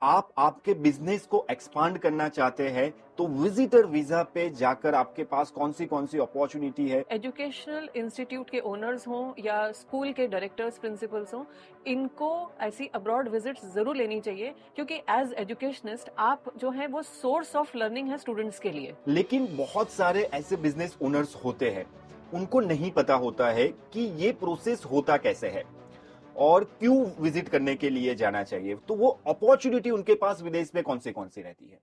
आप आपके बिजनेस को एक्सपांड करना चाहते हैं तो विजिटर वीजा पे जाकर आपके पास कौन सी अपॉर्चुनिटी है। एजुकेशनल इंस्टीट्यूट के ओनर्स हों या स्कूल के डायरेक्टर्स प्रिंसिपल्स हों, इनको ऐसी अब्रॉड विजिट्स जरूर लेनी चाहिए, क्योंकि एज एजुकेशनिस्ट आप जो हैं वो सोर्स ऑफ लर्निंग है स्टूडेंट्स के लिए। लेकिन बहुत सारे ऐसे बिजनेस ओनर्स होते हैं, उनको नहीं पता होता है कि ये प्रोसेस होता कैसे है और क्यों विजिट करने के लिए जाना चाहिए। तो वो अपॉर्चुनिटी उनके पास विदेश में कौन सी रहती है।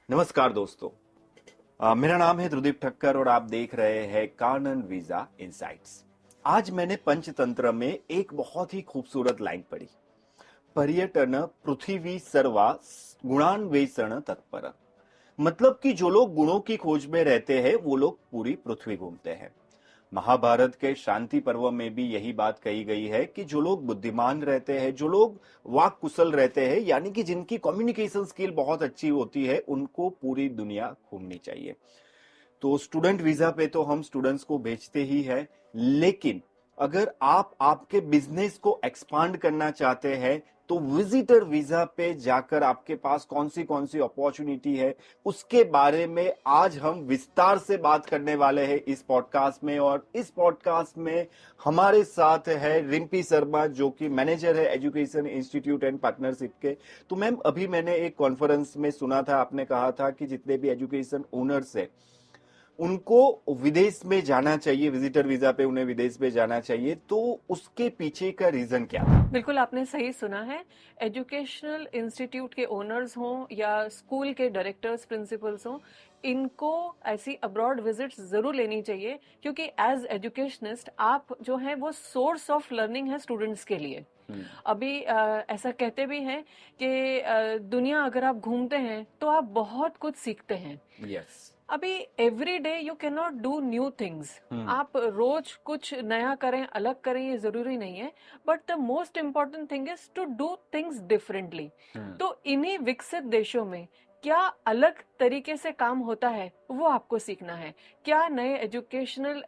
नमस्कार दोस्तों, मेरा नाम है ध्रुदीप ठक्कर और आप देख रहे हैं कानन वीजा इनसाइट्स। आज मैंने पंचतंत्र में एक बहुत ही खूबसूरत लाइन पढ़ी, पर्यटन पृथ्वी सर्वा गुणान्वेषण तत्पर। मतलब कि जो लोग गुणों की खोज में रहते हैं वो लोग पूरी पृथ्वी घूमते हैं। महाभारत के शांति पर्व में भी यही बात कही गई है कि जो लोग बुद्धिमान रहते हैं, जो लोग वाक कुशल रहते हैं, यानी कि जिनकी कम्युनिकेशन स्किल बहुत अच्छी होती है, उनको पूरी दुनिया घूमनी चाहिए। तो स्टूडेंट वीजा पे तो हम स्टूडेंट्स को भेजते ही है, लेकिन अगर आप आपके बिजनेस को एक्सपांड करना चाहते हैं तो विजिटर वीजा पे जाकर आपके पास कौन सी अपॉर्चुनिटी है, उसके बारे में आज हम विस्तार से बात करने वाले हैं इस पॉडकास्ट में। और इस पॉडकास्ट में हमारे साथ है रिम्पी शर्मा, जो कि मैनेजर है एजुकेशन इंस्टीट्यूट एंड पार्टनरशिप के। तो मैम, अभी मैंने एक कॉन्फ्रेंस में सुना था, आपने कहा था कि जितने भी एजुकेशन ओनर्स है उनको विदेश में जाना चाहिए, विजिटर वीजा पे उन्हें विदेश में जाना चाहिए। तो उसके पीछे का रीजन क्या था? बिल्कुल आपने सही सुना है। एजुकेशनल इंस्टीट्यूट के ओनर्स हों या स्कूल के डायरेक्टर्स प्रिंसिपल्स हों, इनको ऐसी अब्रॉड विजिट्स जरूर लेनी चाहिए, क्योंकि एज एजुकेशनिस्ट आप जो हैं वो सोर्स ऑफ लर्निंग है स्टूडेंट्स के लिए। अभी ऐसा कहते भी हैं कि दुनिया अगर आप घूमते हैं तो आप बहुत कुछ सीखते हैं। यस। अभी every day you can not do new things. आप रोज कुछ नया करें, अलग करें, ये जरूरी नहीं है, but the most important thing is to do things differently. तो इन्हीं विकसित देशों में क्या अलग तरीके से काम होता है वो आपको सीखना है। क्या नए एजुकेशनल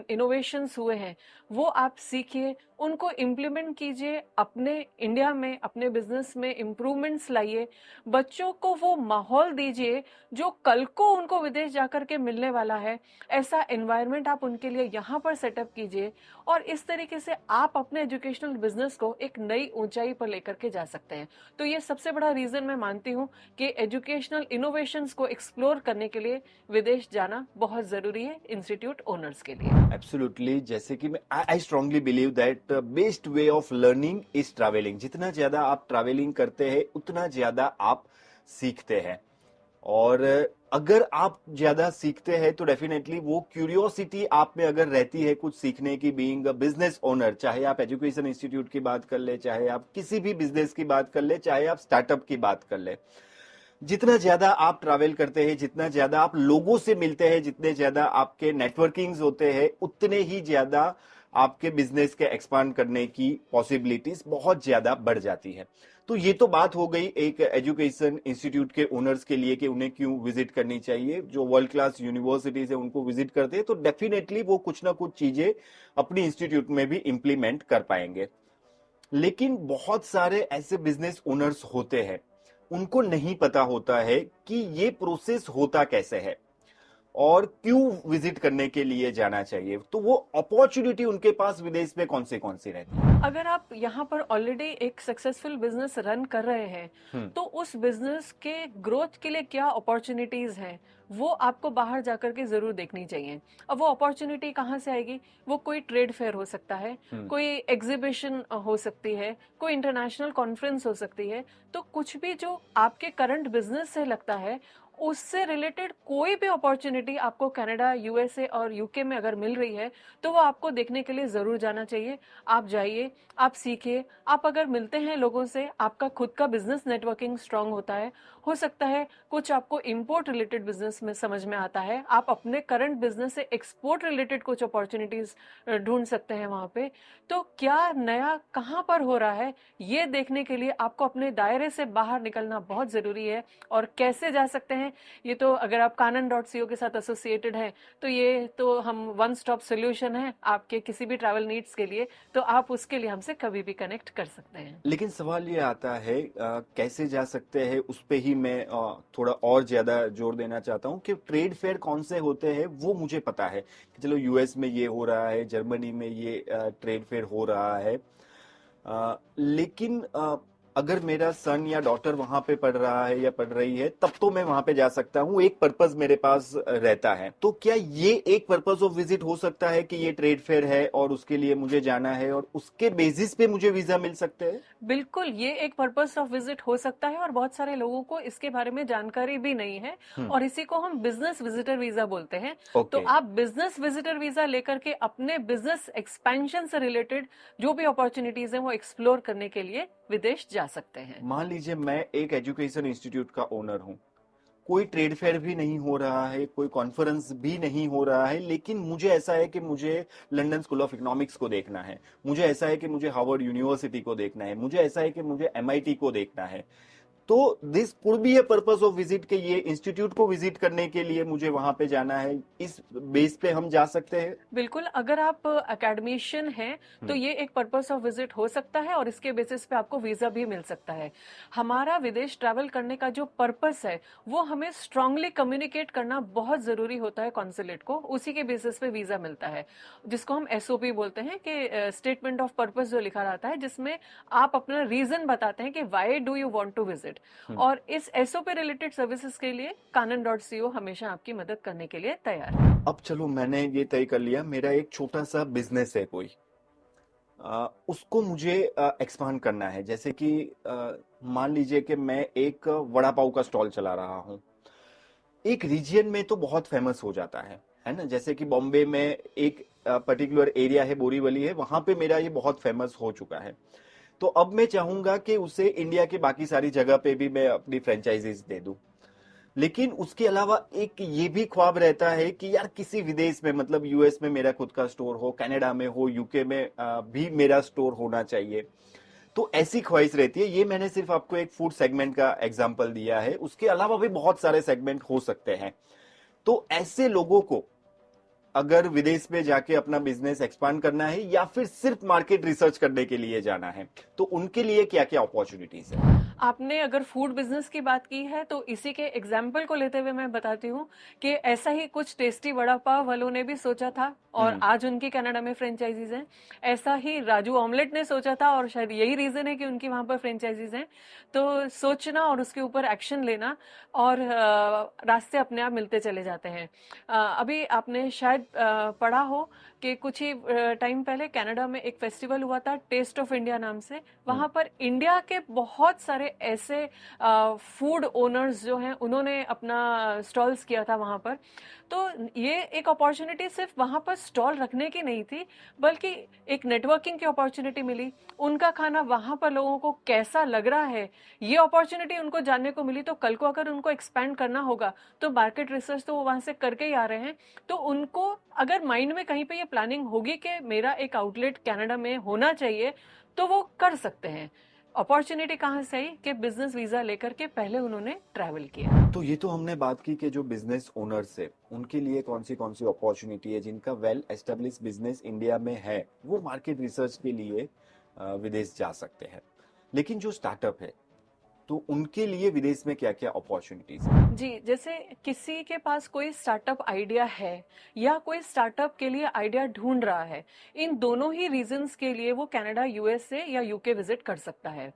इनोवेशंस हुए हैं वो आप सीखिए, उनको इम्प्लीमेंट कीजिए, अपने इंडिया में अपने बिजनेस में इम्प्रूवमेंट्स लाइए। बच्चों को वो माहौल दीजिए जो कल को उनको विदेश जाकर के मिलने वाला है। ऐसा एनवायरनमेंट आप उनके लिए यहाँ पर सेटअप कीजिए और इस तरीके से आप अपने एजुकेशनल बिजनेस को एक नई ऊंचाई पर लेकर के जा सकते हैं। तो ये सबसे बड़ा रीजन मैं मानती हूँ कि एजुकेशनल इनोवेशंस को एक्सप्लोर करने के लिए विदेश जाना बहुत जरूरी है इंस्टीट्यूट ओनर्स के लिए। एब्सोल्युटली। जैसे कि मैं I strongly believe that best way of learning is travelling. जितना ज्यादा आप ट्रैवलिंग करते हैं उतना ज्यादा आप सीखते हैं, और अगर आप ज्यादा सीखते हैं तो डेफिनेटली वो क्यूरियोसिटी आप में अगर रहती है कुछ सीखने की, बीइंग अ बिजनेस ओनर, चाहे आप एजुकेशन इंस्टीट्यूट की बात कर ले, चाहे आप किसी भी बिजनेस की बात कर ले, चाहे आप स्टार्टअप की बात कर ले, जितना ज्यादा आप ट्रैवल करते हैं, जितना ज्यादा आप लोगों से मिलते हैं, जितने ज्यादा आपके नेटवर्किंग्स होते हैं, उतने ही ज्यादा आपके बिजनेस के एक्सपांड करने की पॉसिबिलिटीज बहुत ज्यादा बढ़ जाती है। तो ये तो बात हो गई एक एजुकेशन इंस्टीट्यूट के ओनर्स के लिए कि उन्हें क्यों विजिट करनी चाहिए। जो वर्ल्ड क्लास यूनिवर्सिटीज है उनको विजिट करते हैं तो डेफिनेटली वो कुछ ना कुछ चीजें अपनी इंस्टीट्यूट में भी इंप्लीमेंट कर पाएंगे। लेकिन बहुत सारे ऐसे बिजनेस ओनर्स होते हैं, उनको नहीं पता होता है कि ये प्रोसेस होता कैसे है और क्यों विजिट करने के लिए जाना चाहिए। तो वो अपॉर्चुनिटी उनके पास विदेश में कौन सी रहती है। अगर आप यहाँ पर ऑलरेडी एक सक्सेसफुल बिजनेस रन कर रहे हैं तो उस बिजनेस के ग्रोथ के लिए क्या अपॉर्चुनिटीज हैं वो आपको बाहर जाकर के जरूर देखनी चाहिए। अब वो अपॉर्चुनिटी कहाँ से आएगी? वो कोई ट्रेड फेयर हो सकता है, कोई एग्जीबिशन हो सकती है, कोई इंटरनेशनल कॉन्फ्रेंस हो सकती है। तो कुछ भी जो आपके करंट बिजनेस से लगता है उससे रिलेटेड कोई भी अपॉर्चुनिटी आपको कनाडा, यूएसए और यूके में अगर मिल रही है तो वो आपको देखने के लिए जरूर जाना चाहिए। आप जाइए, आप सीखिए। आप अगर मिलते हैं लोगों से, आपका खुद का बिजनेस नेटवर्किंग स्ट्रांग होता है, हो सकता है कुछ आपको इंपोर्ट रिलेटेड बिजनेस में समझ में आता है, आप अपने करंट बिजनेस से एक्सपोर्ट रिलेटेड कुछ अपॉर्चुनिटीज ढूंढ सकते हैं वहां पे। तो क्या नया कहाँ पर हो रहा है ये देखने के लिए आपको अपने दायरे से बाहर निकलना बहुत जरूरी है। और कैसे जा सकते हैं है, ये तो अगर आप kanan.co के साथ एसोसिएटेड हैं तो ये तो हम वन स्टॉप सोल्यूशन है आपके किसी भी ट्रैवल नीड्स के लिए, तो आप उसके लिए हमसे कभी भी कनेक्ट कर सकते हैं। लेकिन सवाल ये आता है कैसे जा सकते हैं, उस पे ही मैं थोड़ा और ज्यादा जोर देना चाहता हूँ कि ट्रेड फेयर कौन से होते हैं वो मुझे पता है कि चलो यूएस में ये हो रहा है, जर्मनी में ये ट्रेड फेयर हो रहा है, लेकिन अगर मेरा सन या डॉटर वहां पे पढ़ रहा है या पढ़ रही है तब तो मैं वहां पे जा सकता हूँ, एक पर्पस मेरे पास रहता है। तो क्या ये एक पर्पस ऑफ विजिट हो सकता है कि ये ट्रेड फेयर है और उसके लिए मुझे जाना है और उसके बेसिस पे मुझे वीजा मिल सकते हैं? बिल्कुल, ये एक पर्पस ऑफ विजिट हो सकता है और बहुत सारे लोगों को इसके बारे में जानकारी भी नहीं है और इसी को हम बिजनेस विजिटर वीजा बोलते हैं। तो आप बिजनेस विजिटर वीजा लेकर के अपने बिजनेस एक्सपेंशन से रिलेटेड जो भी अपॉर्चुनिटीज हैं वो एक्सप्लोर करने के लिए विदेश जा सकते हैं। मान लीजिए मैं एक एजुकेशन इंस्टीट्यूट का ओनर हूँ, कोई ट्रेड फेयर भी नहीं हो रहा है, कोई कॉन्फ्रेंस भी नहीं हो रहा है, लेकिन मुझे ऐसा है कि मुझे लंदन स्कूल ऑफ इकोनॉमिक्स को देखना है, मुझे ऐसा है कि मुझे हार्वर्ड यूनिवर्सिटी को देखना है, मुझे ऐसा है कि मुझे एमआईटी को देखना है, तो this could be a purpose of visit के ये इंस्टीट्यूट को विजिट करने के लिए मुझे वहां पे जाना है, इस बेस पे हम जा सकते हैं? बिल्कुल, अगर आप एकेडमिशियन हैं तो ये एक पर्पस ऑफ विजिट हो सकता है और इसके बेसिस पे आपको वीजा भी मिल सकता है। हमारा विदेश ट्रैवल करने का जो पर्पस है वो हमें स्ट्रांगली कम्युनिकेट करना बहुत जरूरी होता है कॉन्सुलेट को, उसी के बेसिस पे वीजा मिलता है, जिसको हम एसओपी बोलते हैं कि स्टेटमेंट ऑफ पर्पस जो लिखा रहता है, जिसमें आप अपना रीजन बताते हैं कि why do you want to visit. और इस एसओपी रिलेटेड सर्विसेज के लिए kanan.co हमेशा आपकी मदद करने के लिए तैयार है। अब चलो मैंने ये तय कर लिया, मेरा एक छोटा सा बिजनेस है कोई, उसको मुझे एक्सपांड करना है। जैसे कि मान लीजिए कि मैं एक वड़ा पाव का स्टॉल चला रहा हूँ, एक रीजन में तो बहुत फेमस हो जाता है ना, जैसे कि बॉम्बे में एक पर्टिकुलर एरिया है, बोरीवली है, वहां पे मेरा ये बहुत फेमस हो चुका है। तो अब मैं चाहूंगा कि उसे इंडिया के बाकी सारी जगह पे भी मैं अपनी फ्रेंचाइजीज दे दूं, लेकिन उसके अलावा एक ये भी ख्वाब रहता है कि यार किसी विदेश में, मतलब यूएस में मेरा खुद का स्टोर हो, कनाडा में हो, यूके में भी मेरा स्टोर होना चाहिए। तो ऐसी ख्वाहिश रहती है। ये मैंने सिर्फ आपको एक फूड सेगमेंट का एग्जांपल दिया है, उसके अलावा भी बहुत सारे सेगमेंट हो सकते हैं। तो ऐसे लोगों को अगर विदेश में जाके अपना बिजनेस एक्सपांड करना है या फिर सिर्फ मार्केट रिसर्च करने के लिए जाना है, तो उनके लिए क्या क्या अपॉर्चुनिटीज है? आपने अगर फूड बिजनेस की बात की है तो इसी के एग्जाम्पल को लेते हुए मैं बताती हूँ कि ऐसा ही कुछ टेस्टी वड़ा पाव वालों ने भी सोचा था और आज उनकी कनाडा में फ्रेंचाइजीज हैं। ऐसा ही राजू ऑमलेट ने सोचा था और शायद यही रीजन है कि उनकी वहां पर फ्रेंचाइजीज हैं। तो सोचना और उसके ऊपर एक्शन लेना और रास्ते अपने आप मिलते चले जाते हैं। अभी आपने शायद पढ़ा हो कि कुछ ही टाइम पहले कनाडा में एक फेस्टिवल हुआ था टेस्ट ऑफ इंडिया नाम से। वहां पर इंडिया के बहुत सारे ऐसे फूड ओनर्स जो हैं उन्होंने अपना स्टॉल्स किया था वहां पर। तो ये एक अपॉर्चुनिटी सिर्फ वहां पर स्टॉल रखने की नहीं थी, बल्कि एक नेटवर्किंग की अपॉर्चुनिटी मिली। उनका खाना वहां पर लोगों को कैसा लग रहा है ये अपॉर्चुनिटी उनको जानने को मिली। तो कल को अगर उनको एक्सपैंड करना होगा तो मार्केट रिसर्च तो वो वहां से करके ही आ रहे हैं। तो उनको अगर माइंड में कहीं पे ये प्लानिंग होगी कि मेरा एक आउटलेट कनाडा में होना चाहिए तो वो कर सकते हैं। अपॉर्चुनिटी कहाँ से आई कि बिजनेस वीजा लेकर के पहले उन्होंने ट्रैवल किया। तो ये तो हमने बात की कि जो बिजनेस ओनर्स है उनके लिए कौन सी अपॉर्चुनिटी है, जिनका वेल एस्टेब्लिश बिजनेस इंडिया में है वो मार्केट रिसर्च के लिए विदेश जा सकते हैं। लेकिन जो स्टार्टअप है तो उनके लिए विदेश में क्या क्या अपॉर्चुनिटीज है? जी, जैसे किसी के पास कोई स्टार्टअप आइडिया है या कोई स्टार्टअप के लिए आइडिया ढूंढ रहा है, इन दोनों ही रीजंस के लिए वो कनाडा, यूएसए या यूके विजिट कर सकता है।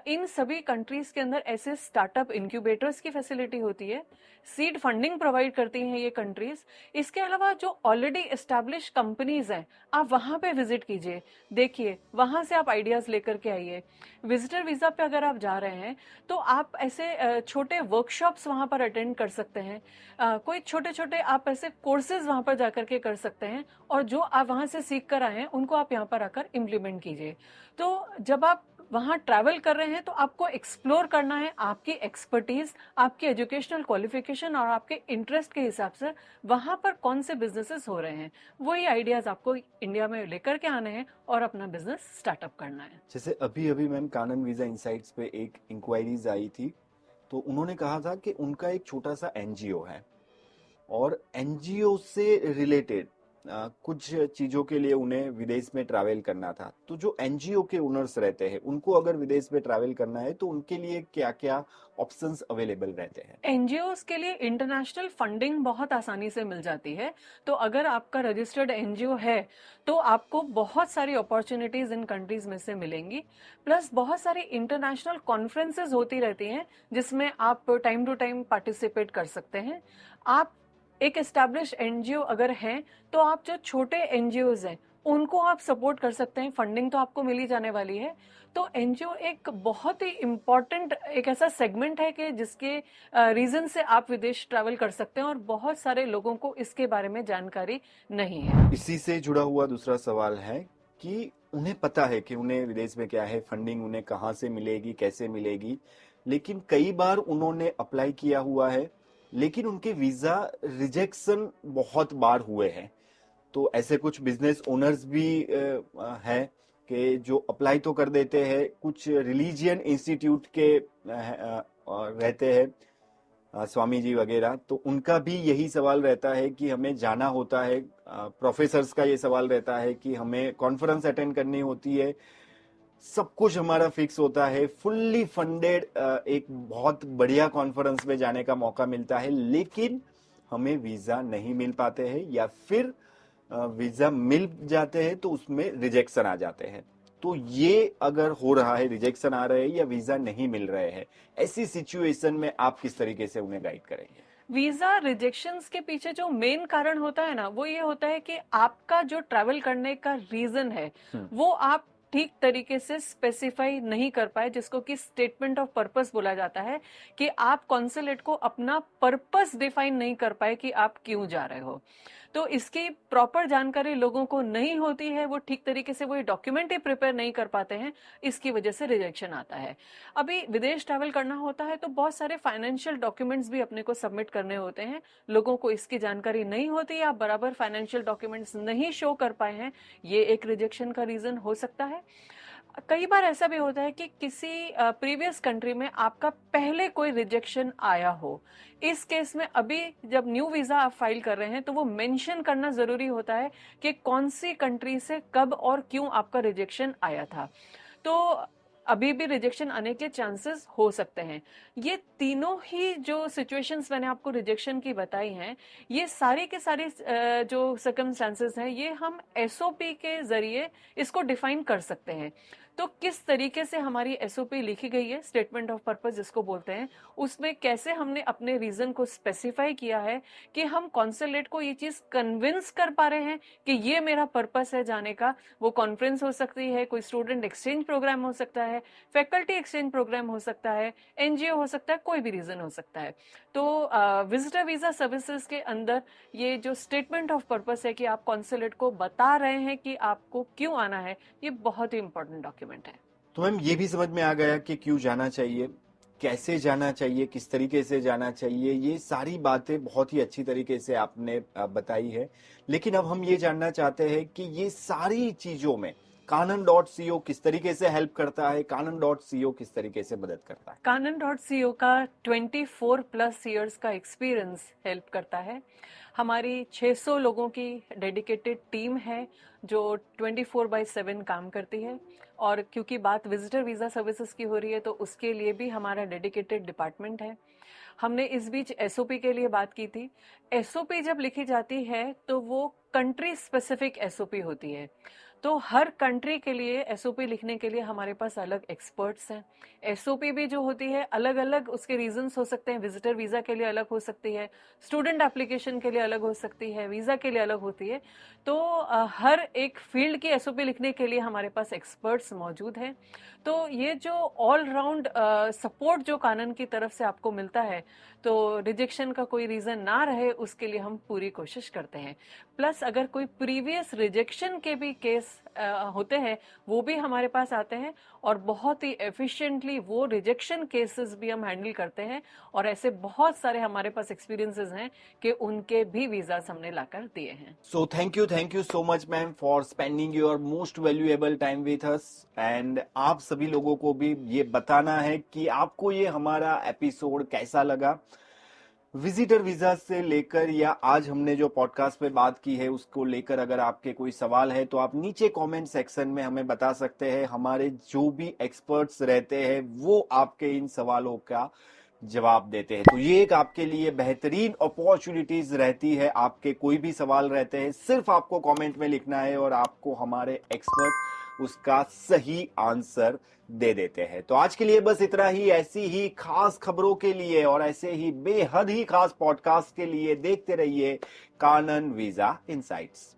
इन सभी कंट्रीज के अंदर ऐसे स्टार्टअप इंक्यूबेटर्स की फैसिलिटी होती है, सीड फंडिंग प्रोवाइड करती हैं ये कंट्रीज। इसके अलावा जो ऑलरेडी एस्टैब्लिश कंपनीज हैं आप वहां पे विजिट कीजिए, देखिए, वहां से आप आइडियाज लेकर के आइए। विजिटर वीजा पे अगर आप जा रहे हैं तो आप ऐसे छोटे वर्कशॉप्स वहां पर अटेंड कर सकते हैं, कोई छोटे छोटे आप ऐसे कोर्सेज वहां पर जाकर के कर सकते हैं और जो आप वहां से सीख कर आए हैं उनको आप यहाँ पर आकर इम्प्लीमेंट कीजिए। तो जब आप वहां ट्रैवल कर रहे हैं तो आपको एक्सप्लोर करना है आपकी एक्सपर्टीज, आपकी एजुकेशनल क्वालिफिकेशन और आपके इंटरेस्ट के हिसाब से वहां पर कौन से बिजनेसेस हो रहे हैं, वही आइडियाज आपको इंडिया में लेकर के आने हैं और अपना बिजनेस स्टार्टअप करना है। जैसे अभी अभी मैम कानन वीजा इनसाइट्स पे एक इंक्वायरीज आई थी तो उन्होंने कहा था कि उनका एक छोटा सा एनजीओ है और एनजीओ से रिलेटेड कुछ चीजों के लिए उन्हें विदेश में ट्रैवल करना था। तो जो एनजीओ के ओनर्स रहते हैं उनको अगर विदेश में ट्रैवल करना है तो उनके लिए क्या क्या ऑप्शंस अवेलेबल रहते हैं? एनजीओस के लिए इंटरनेशनल फंडिंग बहुत आसानी से मिल जाती है। तो अगर आपका रजिस्टर्ड एनजीओ है तो आपको बहुत सारी अपॉर्चुनिटीज इन कंट्रीज में से मिलेंगी। प्लस बहुत सारी इंटरनेशनल कॉन्फ्रेंसेज होती रहती हैं जिसमें आप टाइम टू टाइम पार्टिसिपेट कर सकते हैं। आप एक एस्टैब्लिश एनजीओ अगर हैं तो आप जो छोटे एनजीओज हैं उनको आप सपोर्ट कर सकते हैं। फंडिंग तो आपको मिल ही जाने वाली है। तो एनजीओ एक बहुत ही इम्पोर्टेंट एक ऐसा सेगमेंट है कि जिसके रीजन से आप विदेश ट्रैवल कर सकते हैं और बहुत सारे लोगों को इसके बारे में जानकारी नहीं है। इसी से जुड़ा हुआ दूसरा सवाल है कि उन्हें पता है कि उन्हें विदेश में क्या है, फंडिंग उन्हें कहाँ से मिलेगी, कैसे मिलेगी, लेकिन कई बार उन्होंने अप्लाई किया हुआ है लेकिन उनके वीजा रिजेक्शन बहुत बार हुए हैं। तो ऐसे कुछ बिजनेस ओनर्स भी हैं कि जो अप्लाई तो कर देते हैं, कुछ रिलीजियन इंस्टीट्यूट के रहते हैं स्वामी जी वगैरह, तो उनका भी यही सवाल रहता है कि हमें जाना होता है। प्रोफेसर्स का ये सवाल रहता है कि हमें कॉन्फ्रेंस अटेंड करनी होती है, सब कुछ हमारा फिक्स होता है, फुल्ली फंडेड एक बहुत बढ़िया कॉन्फ्रेंस में जाने का मौका मिलता है, लेकिन हमें वीजा नहीं मिल पाते हैं या फिर वीजा मिल जाते हैं तो उसमें रिजेक्शन आ जाते हैं। तो ये अगर हो रहा है, रिजेक्शन आ रहे हैं या वीजा नहीं मिल रहे हैं, ऐसी सिचुएशन में आप किस तरीके से उन्हें गाइड करेंगे? वीजा रिजेक्शंस के पीछे जो मेन कारण होता है ना वो ये होता है कि आपका जो ट्रैवल करने का रीजन है वो आप ठीक तरीके से स्पेसिफाई नहीं कर पाए, जिसको कि स्टेटमेंट ऑफ पर्पस बोला जाता है। कि आप कॉन्सुलेट को अपना पर्पस डिफाइन नहीं कर पाए कि आप क्यों जा रहे हो। तो इसकी प्रॉपर जानकारी लोगों को नहीं होती है, वो ठीक तरीके से वो डॉक्यूमेंट ही प्रिपेयर नहीं कर पाते हैं, इसकी वजह से रिजेक्शन आता है। अभी विदेश ट्रैवल करना होता है तो बहुत सारे फाइनेंशियल डॉक्यूमेंट्स भी अपने को सबमिट करने होते हैं। लोगों को इसकी जानकारी नहीं होती, आप बराबर फाइनेंशियल डॉक्यूमेंट्स नहीं शो कर पाए हैं, ये एक रिजेक्शन का रीजन हो सकता है। कई बार ऐसा भी होता है कि किसी प्रीवियस कंट्री में आपका पहले कोई रिजेक्शन आया हो। इस केस में अभी जब न्यू वीजा आप फाइल कर रहे हैं तो वो मेंशन करना जरूरी होता है कि कौन सी कंट्री से कब और क्यों आपका रिजेक्शन आया था। तो अभी भी रिजेक्शन आने के चांसेस हो सकते हैं। ये तीनों ही जो सिचुएशंस मैंने आपको रिजेक्शन की बताई हैं, ये सारी के सारी जो सर्कमस्टांसेस हैं, ये हम एसओपी के जरिए इसको डिफाइन कर सकते हैं। तो किस तरीके से हमारी एसओपी लिखी गई है, स्टेटमेंट ऑफ पर्पस जिसको बोलते हैं, उसमें कैसे हमने अपने रीजन को स्पेसिफाई किया है कि हम कॉन्सुलेट को ये चीज कन्विंस कर पा रहे हैं कि ये मेरा पर्पस है जाने का। वो कॉन्फ्रेंस हो सकती है, कोई स्टूडेंट एक्सचेंज प्रोग्राम हो सकता है, फैकल्टी एक्सचेंज प्रोग्राम हो सकता है, एनजीओ हो सकता है, कोई भी रीजन हो सकता है। तो विजिटर वीजा सर्विसेज के अंदर ये जो स्टेटमेंट ऑफ पर्पस है कि आप कॉन्सुलेट को बता रहे हैं कि आपको क्यों आना है, ये बहुत ही इंपॉर्टेंट डॉक्यूमेंट है। तो मैम ये भी समझ में आ गया कि क्यों जाना चाहिए, कैसे जाना चाहिए, किस तरीके से जाना चाहिए, ये सारी बातें बहुत ही अच्छी तरीके से आपने बताई है। लेकिन अब हम ये जानना चाहते हैं कि ये सारी चीजों में कानन.co किस तरीके से हेल्प करता है, कानन.co किस तरीके से मदद करता है? कानन.co का 24+ ईयर्स का एक्सपीरियंस हेल्प करता है। हमारी 600 लोगों की डेडिकेटेड टीम है जो 24/7 काम करती है। और क्योंकि बात विजिटर वीजा सर्विसेज की हो रही है तो उसके लिए भी हमारा डेडिकेटेड डिपार्टमेंट है। हमने इस बीच एसओपी के लिए बात की थी। एसओपी जब लिखी जाती है तो वो कंट्री स्पेसिफिक एसओपी होती है। तो हर कंट्री के लिए एसओपी लिखने के लिए हमारे पास अलग एक्सपर्ट्स हैं। एसओपी भी जो होती है अलग अलग उसके रीजंस हो सकते हैं। विजिटर वीजा के लिए अलग हो सकती है, स्टूडेंट एप्लीकेशन के लिए अलग हो सकती है, वीजा के लिए अलग होती है। तो हर एक फील्ड की एसओपी लिखने के लिए हमारे पास एक्सपर्ट्स मौजूद हैं। तो ये जो ऑल राउंड सपोर्ट जो कानन की तरफ से आपको मिलता है, तो रिजेक्शन का कोई रीजन ना रहे उसके लिए हम पूरी कोशिश करते हैं। प्लस अगर कोई प्रीवियस रिजेक्शन के भी केस होते हैं वो भी हमारे पास आते हैं और बहुत ही एफिशिएंटली वो रिजेक्शन केसेस भी हम हैंडल करते हैं और ऐसे बहुत सारे हमारे पास एक्सपीरियंसेस हैं कि उनके भी वीजास हमने लाकर दिए हैं। So thank you so much ma'am for spending your most valuable time with us. And आप सभी लोगों को भी ये बताना है कि आपको ये हमारा एपिसोड कैसा लगा। विजिटर वीजा से लेकर या आज हमने जो पॉडकास्ट पे बात की है उसको लेकर अगर आपके कोई सवाल है तो आप नीचे कमेंट सेक्शन में हमें बता सकते हैं। हमारे जो भी एक्सपर्ट्स रहते हैं वो आपके इन सवालों का जवाब देते हैं। तो ये एक आपके लिए बेहतरीन अपॉर्चुनिटीज रहती है। आपके कोई भी सवाल रहते हैं सिर्फ आपको कमेंट में लिखना है और आपको हमारे एक्सपर्ट उसका सही आंसर दे देते हैं। तो आज के लिए बस इतना ही। ऐसी ही खास खबरों के लिए और ऐसे ही बेहद ही खास पॉडकास्ट के लिए देखते रहिए कानन वीजा इनसाइट्स।